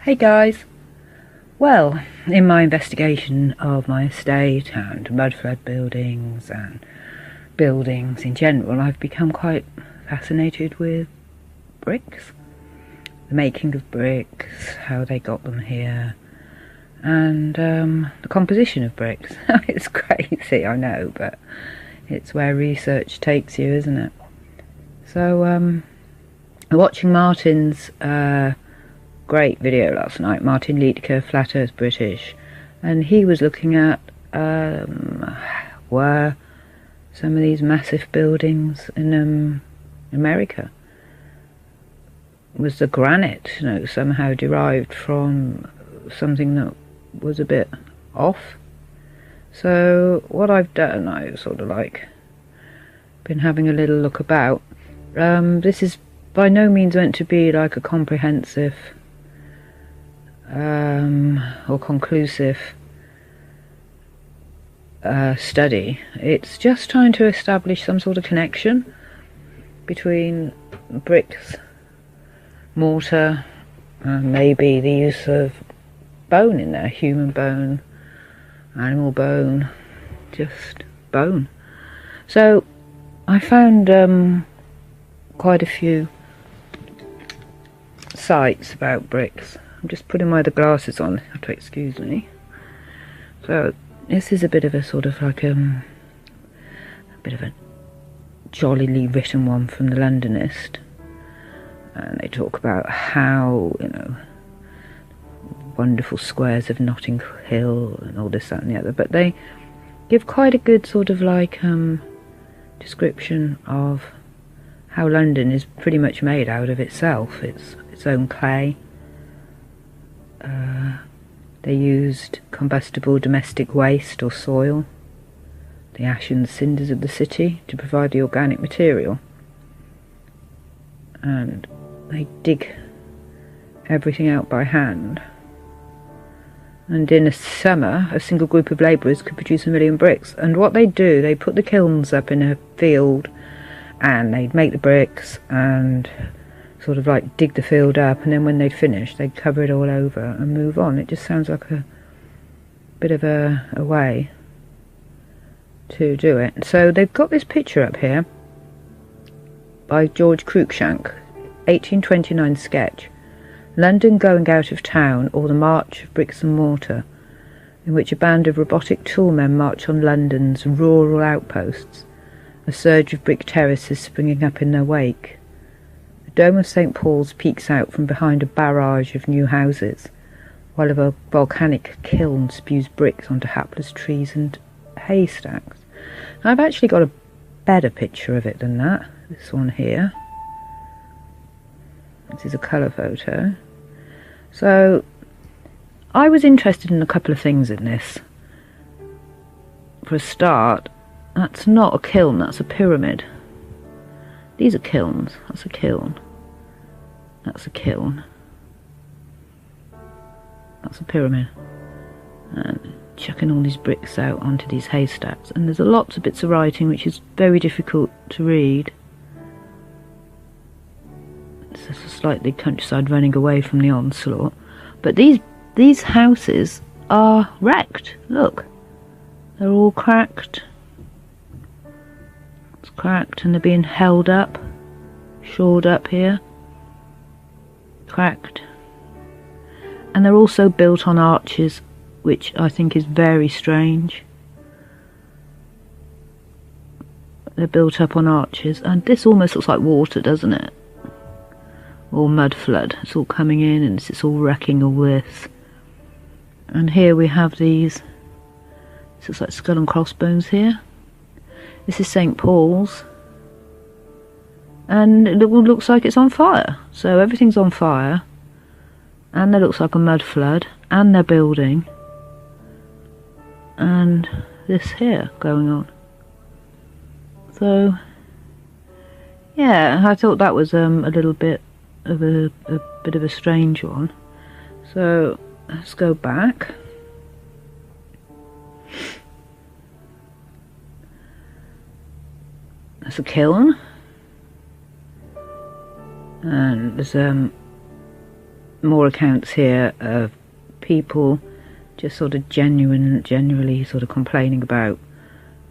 Hey guys! Well, in my investigation of my estate and mud-flood buildings and buildings in general, I've become quite fascinated with bricks. The making of bricks, how they got them here, and the composition of bricks. It's crazy, I know, but it's where research takes you, isn't it? So, watching Martin's great video last night, Martin Liedtke, Flat Earth British, and he was looking at where some of these massive buildings in America was the granite, somehow derived from something that was a bit off. So what I've done, I've sort of like been having a little look about. This is by no means meant to be like a comprehensive or conclusive study. It's just trying to establish some sort of connection between bricks, mortar, and maybe the use of bone in there, human bone, animal bone, just bone. So I found quite a few sites about bricks. I'm just putting my other glasses on, you have to excuse me. So this is a bit of a sort of like a bit of a jollily written one from the Londonist, and they talk about how, wonderful squares of Notting Hill and all this, that and the other, but they give quite a good sort of like description of how London is pretty much made out of itself, its own clay. They used combustible domestic waste or soil, the ash and cinders of the city, to provide the organic material. And they dig everything out by hand. And in a summer, a single group of labourers could produce 1 million bricks. And what they do, they put the kilns up in a field, and they'd make the bricks and sort of like dig the field up, and then when they'd finish they'd cover it all over and move on. It just sounds like a bit of a way to do it. So they've got this picture up here by George Cruikshank, 1829 sketch, London Going Out of Town, or the March of Bricks and Mortar, in which a band of robotic toolmen march on London's rural outposts, a surge of brick terraces springing up in their wake. The dome of St. Paul's peeks out from behind a barrage of new houses, while a volcanic kiln spews bricks onto hapless trees and haystacks. I've actually got a better picture of it than that, this one here. This is a colour photo. So I was interested in a couple of things in this. For a start, that's not a kiln, that's a pyramid. These are kilns. That's a kiln. That's a kiln. That's a pyramid. And chucking all these bricks out onto these haystacks. And there's lots of bits of writing which is very difficult to read. It's just a slightly countryside running away from the onslaught. But these houses are wrecked. Look. They're all cracked. It's cracked and they're being held up. Shored up here. Cracked. And they're also built on arches, which I think is very strange. They're built up on arches, and this almost looks like water, doesn't it? Or mud flood. It's all coming in and it's all wrecking all this. And here we have these, this looks like skull and crossbones here. This is St. Paul's, and it looks like it's on fire. So everything's on fire, and there looks like a mud flood, and they're building, and this here going on. So yeah, I thought that was a little bit of a bit of a strange one. So let's go back. That's a kiln, and there's more accounts here of people just sort of generally sort of complaining about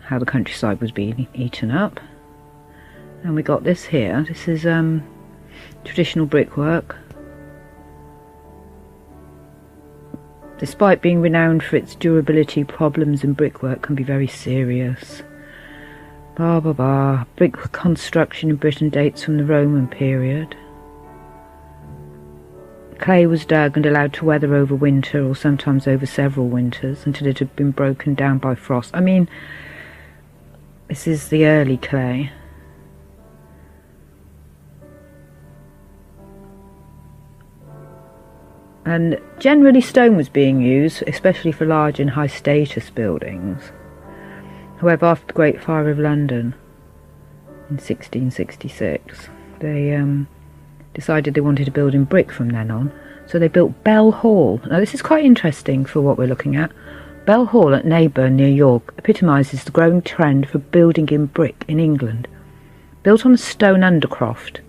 how the countryside was being eaten up. And we got this here. This is traditional brickwork. Despite being renowned for its durability, problems in brickwork can be very serious. Blah blah blah. Brick construction in Britain dates from the Roman period. Clay was dug and allowed to weather over winter, or sometimes over several winters, until it had been broken down by frost. I mean, this is the early clay. And generally stone was being used, especially for large and high status buildings. However, after the Great Fire of London in 1666, they decided they wanted to build in brick from then on. So they built Bell Hall. Now this is quite interesting for what we're looking at. Bell Hall at Neyburn near York epitomises the growing trend for building in brick in England. Built on a stone undercroft.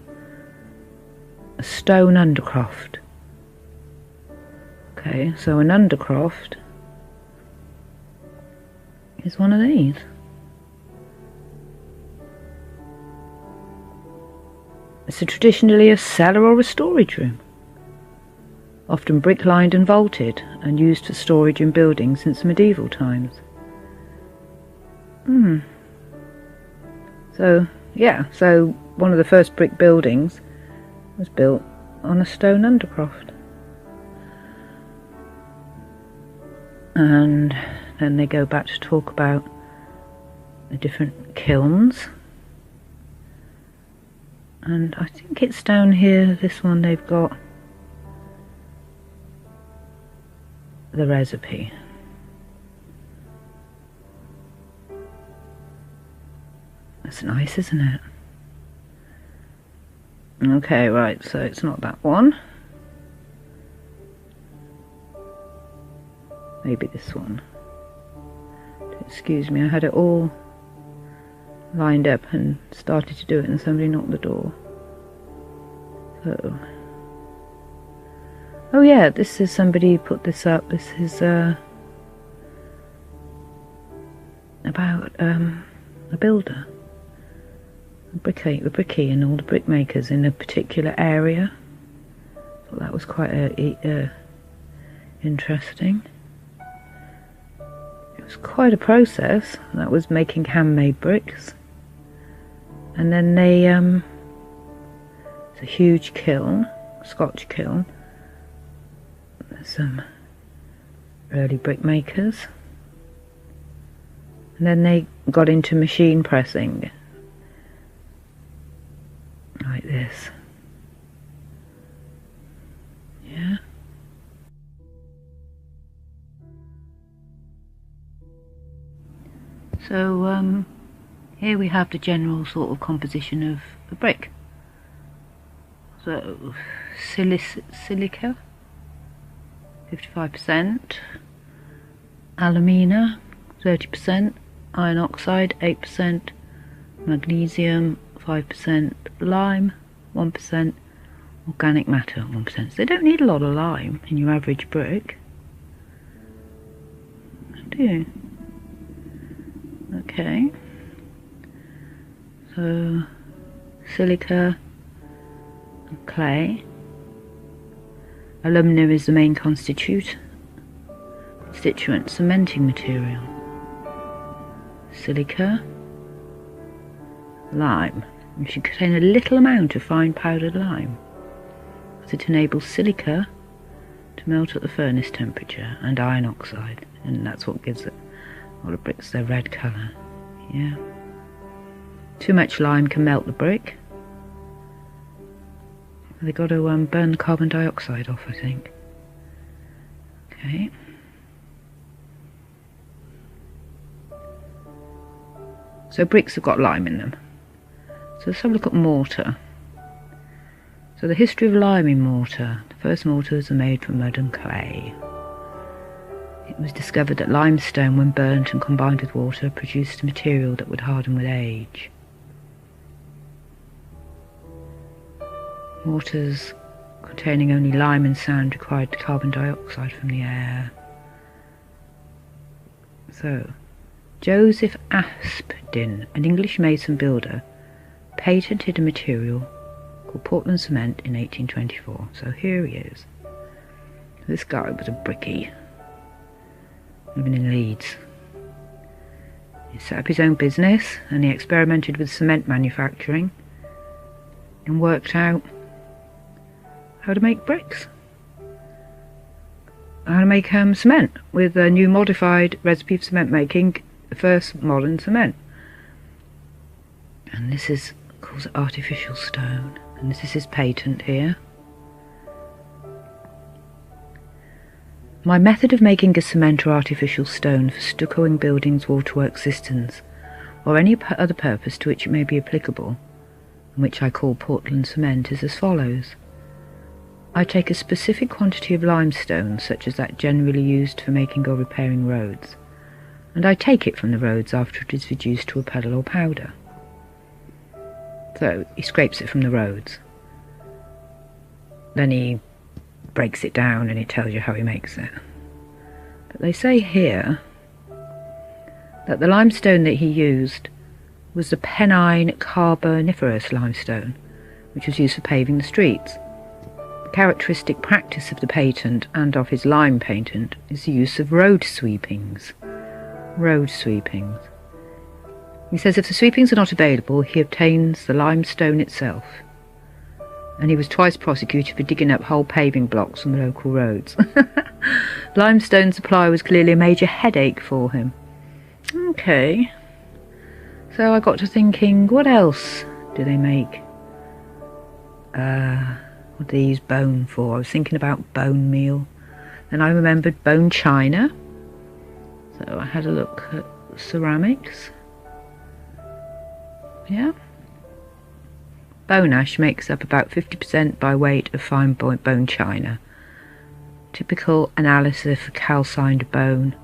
A stone undercroft. Okay, so an undercroft is one of these. It's traditionally a cellar or a storage room, often brick-lined and vaulted, and used for storage in buildings since medieval times. So, yeah, so one of the first brick buildings was built on a stone undercroft. And then they go back to talk about the different kilns. And I think it's down here, this one, they've got the recipe. That's nice, isn't it? Okay, right, so it's not that one. Maybe this one. Excuse me, I had it all lined up and started to do it and somebody knocked the door. So, oh yeah, this is, somebody put this up. This is about a builder, a brickie and all the brickmakers in a particular area. Thought that was quite interesting. It was quite a process. That was making handmade bricks. And then they, it's a huge kiln, Scotch kiln. There's some early brickmakers. And then they got into machine pressing. Like this. Yeah. So, here we have the general sort of composition of a brick. So, silica, 55%, alumina, 30%, iron oxide, 8%, magnesium, 5%, lime, 1%, organic matter, 1%. So they don't need a lot of lime in your average brick, do you? Okay. So, silica, clay. Alumina is the main constituent cementing material. Silica, lime. You should contain a little amount of fine powdered lime, as it enables silica to melt at the furnace temperature, and iron oxide, and that's what gives it all the bricks their red colour. Yeah. Too much lime can melt the brick. They got to burn the carbon dioxide off, I think. Okay. So bricks have got lime in them. So let's have a look at mortar. So the history of lime in mortar. The first mortars are made from mud and clay. It was discovered that limestone, when burnt and combined with water, produced a material that would harden with age. Mortars containing only lime and sand required carbon dioxide from the air. So, Joseph Aspdin, an English mason builder, patented a material called Portland cement in 1824. So here he is. This guy was a brickie, living in Leeds. He set up his own business and he experimented with cement manufacturing and worked out how to make bricks. How to make cement with a new modified recipe for cement making, the first modern cement. And this is called artificial stone, and this is his patent here. My method of making a cement or artificial stone for stuccoing buildings, waterworks, cisterns, or any other purpose to which it may be applicable, and which I call Portland cement, is as follows. I take a specific quantity of limestone, such as that generally used for making or repairing roads, and I take it from the roads after it is reduced to a puddle or powder. So he scrapes it from the roads. Then he breaks it down and it tells you how he makes it. But they say here that the limestone that he used was the Pennine Carboniferous limestone, which was used for paving the streets. The characteristic practice of the patent and of his lime patent is the use of road sweepings. Road sweepings. He says if the sweepings are not available, he obtains the limestone itself. And he was twice prosecuted for digging up whole paving blocks on the local roads. Limestone supply was clearly a major headache for him. Okay. So I got to thinking, what else do they make? What do they use bone for? I was thinking about bone meal. Then I remembered bone china. So I had a look at ceramics. Yeah. Bone ash makes up about 50% by weight of fine bone china. Typical analysis for calcined bone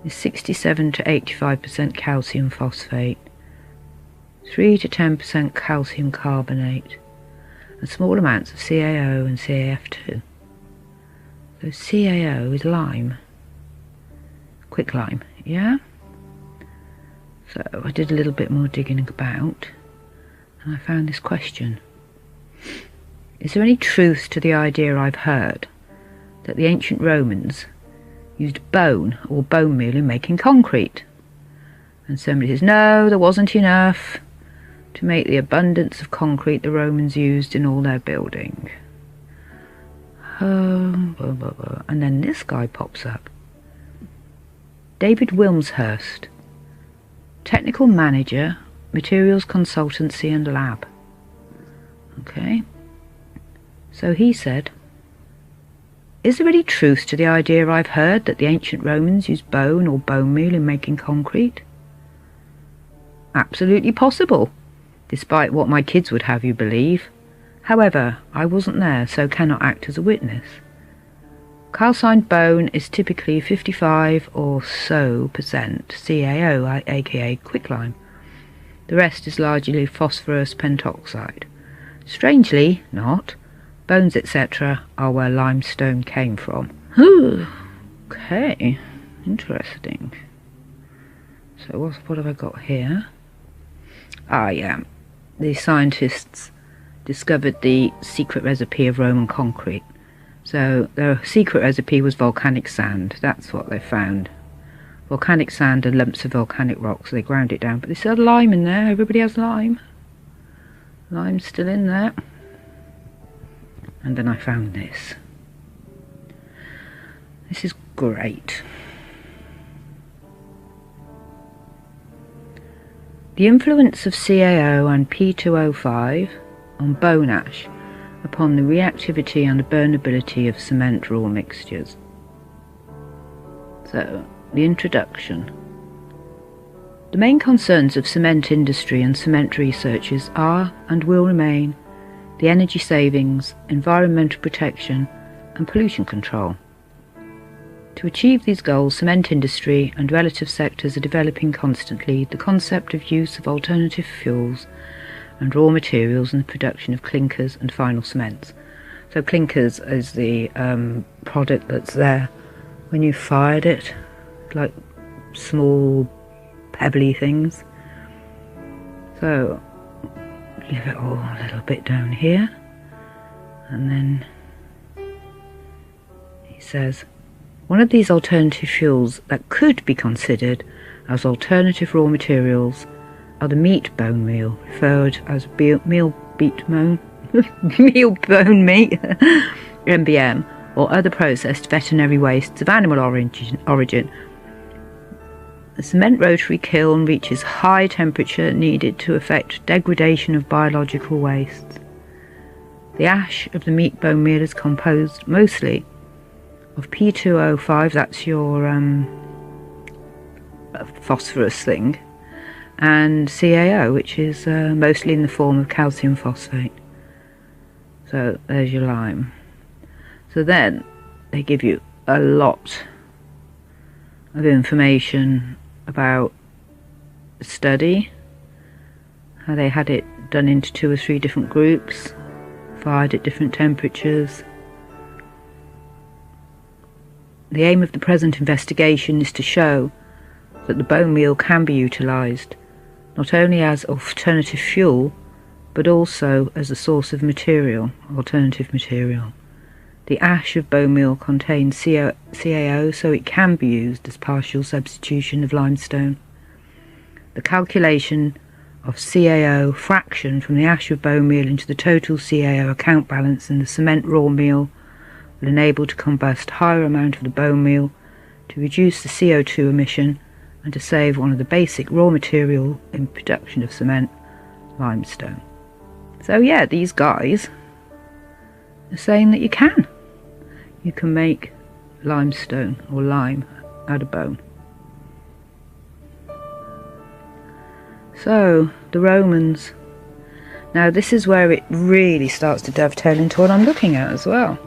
is 67 to 85% calcium phosphate, 3 to 10% calcium carbonate, and small amounts of CaO and CaF2. So CaO is lime, quicklime, yeah? So I did a little bit more digging about. And I found this question. Is there any truth to the idea I've heard that the ancient Romans used bone or bone meal in making concrete? And somebody says, no, there wasn't enough to make the abundance of concrete the Romans used in all their building. Blah, blah, blah. And then this guy pops up. David Wilmshurst, Technical Manager, Materials Consultancy and Lab. Okay. So he said, is there any truth to the idea I've heard that the ancient Romans used bone or bone meal in making concrete? Absolutely possible, despite what my kids would have you believe. However, I wasn't there, so cannot act as a witness. Calcined bone is typically 55 or so % CaO, aka quicklime. The rest is largely phosphorus pentoxide. Strangely not, bones etc. are where limestone came from. Okay, interesting. So what have I got here? Ah yeah, the scientists discovered the secret recipe of Roman concrete. So the secret recipe was volcanic sand. That's what they found. Volcanic sand and lumps of volcanic rock, so they ground it down. But they still had lime in there. Everybody has lime. Lime's still in there. And then I found this. This is great. The influence of CaO and P2O5 on bone ash upon the reactivity and burnability of cement raw mixtures. So, the introduction. The main concerns of cement industry and cement researchers are and will remain the energy savings, environmental protection and pollution control. To achieve these goals, cement industry and relative sectors are developing constantly the concept of use of alternative fuels and raw materials in the production of clinkers and final cements, So clinkers is the product that's there when you fired it, like small pebbly things. So give it all a little bit down here, and then he says, one of these alternative fuels that could be considered as alternative raw materials are the meat bone meal, referred as meal bone meat, MBM, or other processed veterinary wastes of animal origin. The cement rotary kiln reaches high temperature needed to effect degradation of biological wastes. The ash of the meat bone meal is composed mostly of P2O5, that's your phosphorus thing, and CaO, which is mostly in the form of calcium phosphate. So there's your lime. So then they give you a lot of information about the study, how they had it done into 2 or 3 different groups, fired at different temperatures. The aim of the present investigation is to show that the bone meal can be utilised not only as alternative fuel but also as a source of alternative material. The ash of bone meal contains CaO, so it can be used as partial substitution of limestone. The calculation of CaO fraction from the ash of bone meal into the total CaO account balance in the cement raw meal will enable to combust higher amount of the bone meal to reduce the CO2 emission and to save one of the basic raw material in production of cement, limestone. So yeah, these guys are saying that you can make limestone or lime out of bone. So the Romans, now this is where it really starts to dovetail into what I'm looking at as well.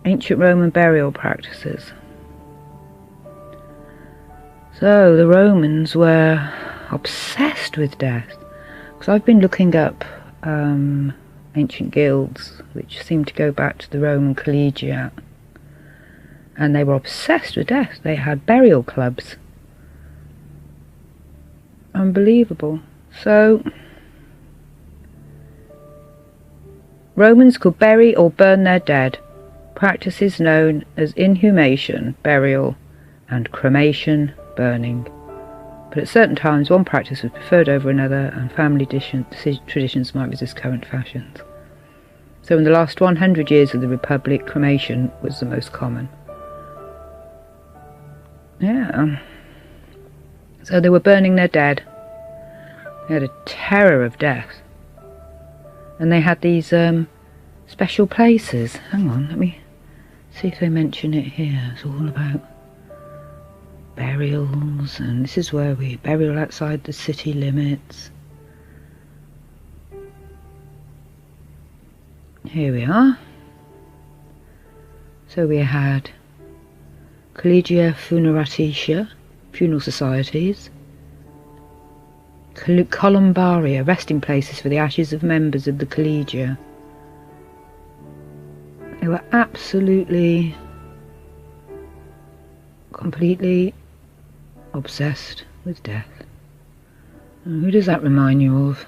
Ancient Roman burial practices. So the Romans were obsessed with death, because I've been looking up ancient guilds which seem to go back to the Roman collegiate, and they were obsessed with death. They had burial clubs. Unbelievable. So Romans could bury or burn their dead, practices known as inhumation, burial, and cremation, burning. But at certain times one practice was preferred over another, and family traditions might resist current fashions. So in the last 100 years of the Republic, cremation was the most common. Yeah. So they were burning their dead. They had a terror of death. And they had these special places. Hang on, let me see if they mention it here. It's all about burials, and this is where we burial outside the city limits. Here we are. So we had Collegia Funeratitia, funeral societies, columbaria, resting places for the ashes of members of the collegia. They were absolutely, completely obsessed with death. And who does that remind you of?